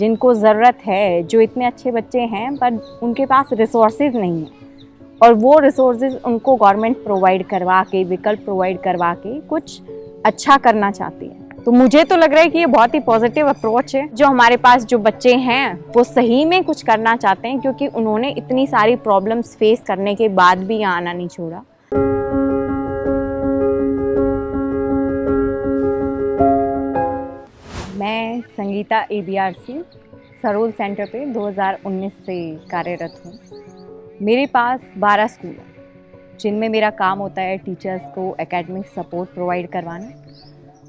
जिनको ज़रूरत है, जो इतने अच्छे बच्चे हैं पर उनके पास रिसोर्सेज नहीं है और वो रिसोर्सेज उनको गवर्नमेंट प्रोवाइड करवा के, विकल्प प्रोवाइड करवा के कुछ अच्छा करना चाहती है। तो मुझे तो लग रहा है कि ये बहुत ही पॉजिटिव अप्रोच है। जो हमारे पास जो बच्चे हैं वो सही में कुछ करना चाहते हैं, क्योंकि उन्होंने इतनी सारी प्रॉब्लम्स फेस करने के बाद भी यहाँ आना नहीं छोड़ा। मैं संगीता ABRC सरोल सेंटर पे 2019 से कार्यरत हूँ। मेरे पास 12 स्कूल हैं जिनमें मेरा काम होता है टीचर्स को एकेडमिक सपोर्ट प्रोवाइड करवाना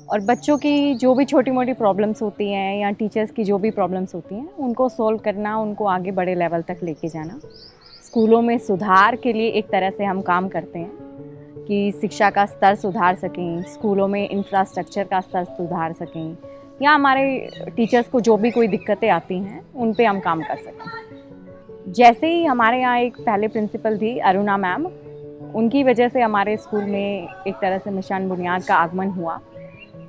और बच्चों की जो भी छोटी मोटी प्रॉब्लम्स होती हैं या टीचर्स की जो भी प्रॉब्लम्स होती हैं उनको सॉल्व करना, उनको आगे बड़े लेवल तक लेके जाना। स्कूलों में सुधार के लिए एक तरह से हम काम करते हैं कि शिक्षा का स्तर सुधार सकें, स्कूलों में इंफ्रास्ट्रक्चर का स्तर सुधार सकें, या हमारे टीचर्स को जो भी कोई दिक्कतें आती हैं उन पे हम काम कर सकें। जैसे ही हमारे यहाँ एक पहले प्रिंसिपल थी अरुणा मैम, उनकी वजह से हमारे स्कूल में एक तरह से मिशन बुनियाद का आगमन हुआ।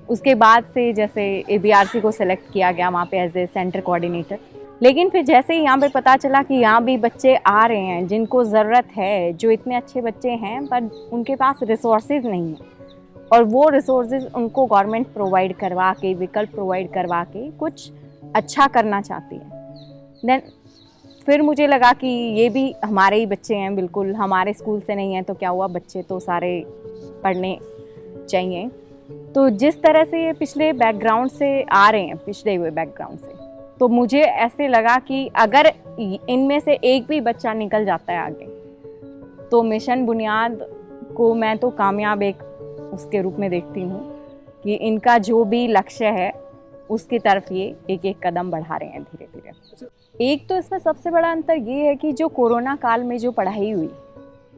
उसके बाद से जैसे ABRC को सिलेक्ट किया गया वहाँ पे एज ए सेंटर कोऑर्डिनेटर। लेकिन फिर जैसे ही यहाँ पे पता चला कि यहाँ भी बच्चे आ रहे हैं जिनको ज़रूरत है, जो इतने अच्छे बच्चे हैं पर उनके पास रिसोर्सेज नहीं है और वो रिसोर्सेज उनको गवर्नमेंट प्रोवाइड करवा के, विकल्प प्रोवाइड करवा के कुछ अच्छा करना चाहती है। देन फिर मुझे लगा कि ये भी हमारे ही बच्चे हैं, बिल्कुल हमारे स्कूल से नहीं है तो क्या हुआ, बच्चे तो सारे पढ़ने चाहिए। तो जिस तरह से ये पिछले बैकग्राउंड से आ रहे हैं, पिछड़े हुए बैकग्राउंड से, तो मुझे ऐसे लगा कि अगर इनमें से एक भी बच्चा निकल जाता है आगे तो मिशन बुनियाद को मैं तो कामयाब एक उसके रूप में देखती हूँ कि इनका जो भी लक्ष्य है उसकी तरफ ये एक एक कदम बढ़ा रहे हैं धीरे धीरे। एक तो इसमें सबसे बड़ा अंतर ये है कि जो कोरोना काल में जो पढ़ाई हुई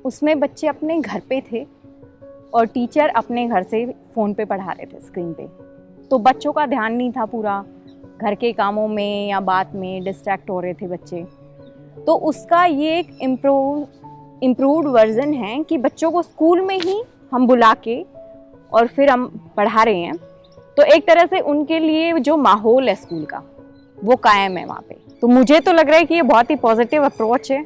उसमें बच्चे अपने घर पे थे और टीचर अपने घर से फ़ोन पे पढ़ा रहे थे, स्क्रीन पे, तो बच्चों का ध्यान नहीं था पूरा घर के कामों में या बात में, डिस्ट्रैक्ट हो रहे थे बच्चे। तो उसका ये एक इम्प्रूव्ड वर्जन है कि बच्चों को स्कूल में ही हम बुला के और फिर हम पढ़ा रहे हैं। तो एक तरह से उनके लिए जो माहौल है स्कूल का वो कायम है वहाँ पे। तो मुझे तो लग रहा है कि ये बहुत ही पॉजिटिव अप्रोच है।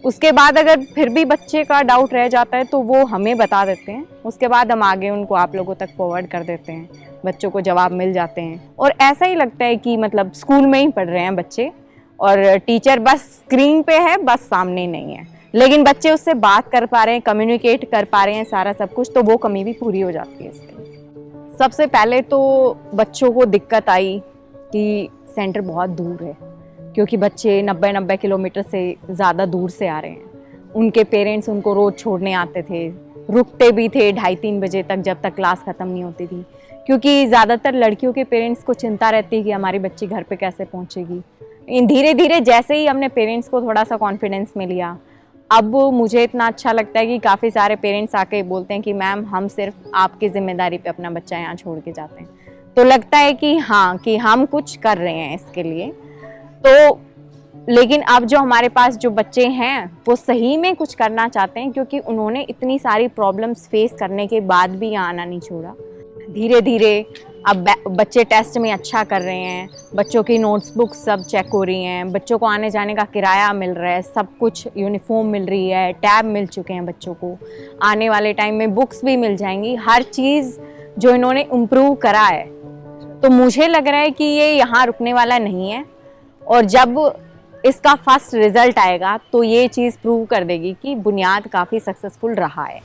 उसके बाद अगर फिर भी बच्चे का डाउट रह जाता है तो वो हमें बता देते हैं, उसके बाद हम आगे उनको आप लोगों तक फॉरवर्ड कर देते हैं, बच्चों को जवाब मिल जाते हैं। और ऐसा ही लगता है कि मतलब स्कूल में ही पढ़ रहे हैं बच्चे और टीचर बस स्क्रीन पे है, बस सामने नहीं है, लेकिन बच्चे उससे बात कर पा रहे हैं, कम्युनिकेट कर पा रहे हैं, सारा सब कुछ, तो वो कमी भी पूरी हो जाती है इससे। सबसे पहले तो बच्चों को दिक्कत आई कि सेंटर बहुत दूर है, क्योंकि बच्चे 90-90 किलोमीटर से ज़्यादा दूर से आ रहे हैं। उनके पेरेंट्स उनको रोज़ छोड़ने आते थे, रुकते भी थे 2:30-3 बजे तक, जब तक क्लास ख़त्म नहीं होती थी, क्योंकि ज़्यादातर लड़कियों के पेरेंट्स को चिंता रहती है कि हमारी बच्ची घर पे कैसे पहुंचेगी। धीरे धीरे जैसे ही हमने पेरेंट्स को थोड़ा सा कॉन्फिडेंस में लिया, अब मुझे इतना अच्छा लगता है कि काफ़ी सारे पेरेंट्स आके बोलते हैं कि मैम हम सिर्फ आपकी जिम्मेदारी पे अपना बच्चा यहाँ छोड़ के जाते हैं। तो लगता है कि हाँ, कि हम कुछ कर रहे हैं इसके लिए। तो लेकिन अब जो हमारे पास जो बच्चे हैं वो सही में कुछ करना चाहते हैं, क्योंकि उन्होंने इतनी सारी प्रॉब्लम्स फेस करने के बाद भी यहाँ आना नहीं छोड़ा। धीरे धीरे अब बच्चे टेस्ट में अच्छा कर रहे हैं, बच्चों की नोट्स बुक सब चेक हो रही हैं, बच्चों को आने जाने का किराया मिल रहा है, सब कुछ, यूनिफॉर्म मिल रही है, टैब मिल चुके हैं बच्चों को, आने वाले टाइम में बुक्स भी मिल जाएंगी, हर चीज़ जो इन्होंने इम्प्रूव करा है। तो मुझे लग रहा है कि ये यहाँ रुकने वाला नहीं है और जब इसका फर्स्ट रिजल्ट आएगा तो ये चीज़ प्रूव कर देगी कि बुनियाद काफ़ी सक्सेसफुल रहा है।